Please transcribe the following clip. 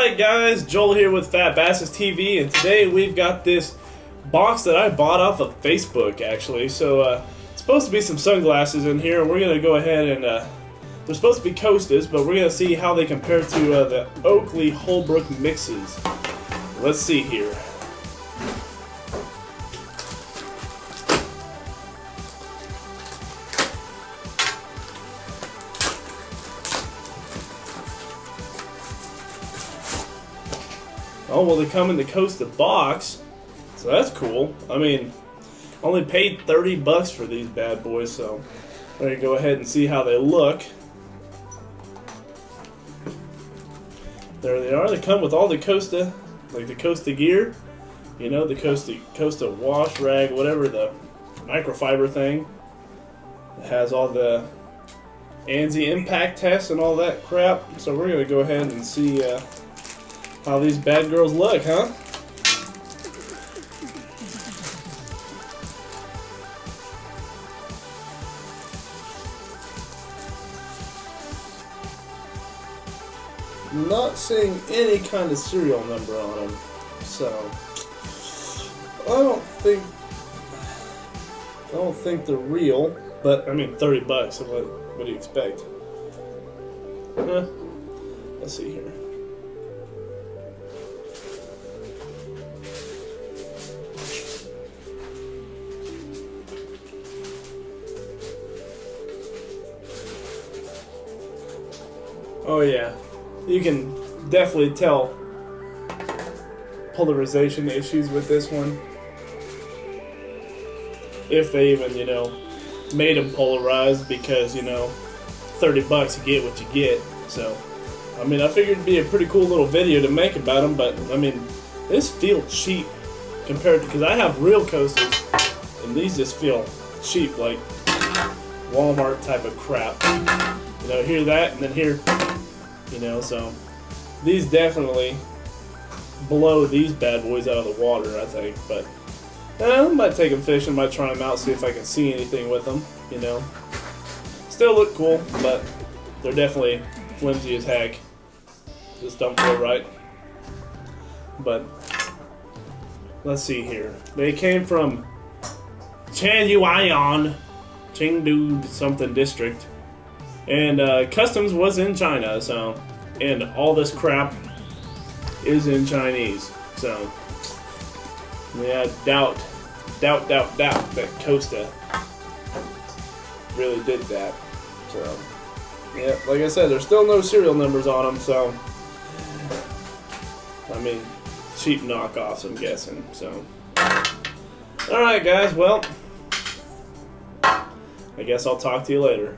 Alright guys, Joel here with Fat Basses TV, and today we've got this box that I bought off of Facebook actually. So it's supposed to be some sunglasses in here, and we're going to go ahead and they're supposed to be Costas, but we're going to see how they compare to the Oakley Holbrook mixes. Let's see here. Oh, well, they come in the Costa box, so that's cool. I mean, only paid 30 bucks for these bad boys, so we're going to go ahead and see how they look. There they are. They come with all the Costa, like the Costa gear, you know, the Costa wash rag, whatever, the microfiber thing. It has all the ANSI impact tests and all that crap, so we're going to go ahead and see how these bad girls look, huh? Not seeing any kind of serial number on them, so I don't think they're real. But I mean, 30 bucks. What do you expect? Let's see here. Oh yeah, you can definitely tell polarization issues with this one. If they even, you know, made them polarized, because, you know, 30 bucks, you get what you get. So, I mean, I figured it'd be a pretty cool little video to make about them, but, I mean, this feels cheap compared to, because I have real Costas, and these just feel cheap, like Walmart type of crap. You know, hear that, and then hear, you know, so these definitely blow these bad boys out of the water, I think. But I might take them fishing, might try them out, see if I can see anything with them, you know. Still look cool, but they're definitely flimsy as heck. Just don't feel right. But let's see here. They came from Chanyuan, Chengdu something district. And customs was in China, so, and all this crap is in Chinese, so yeah, doubt that Costa really did that. So yeah, like I said, there's still no serial numbers on them, so I mean, cheap knockoffs, I'm guessing. So all right, guys, well, I guess I'll talk to you later.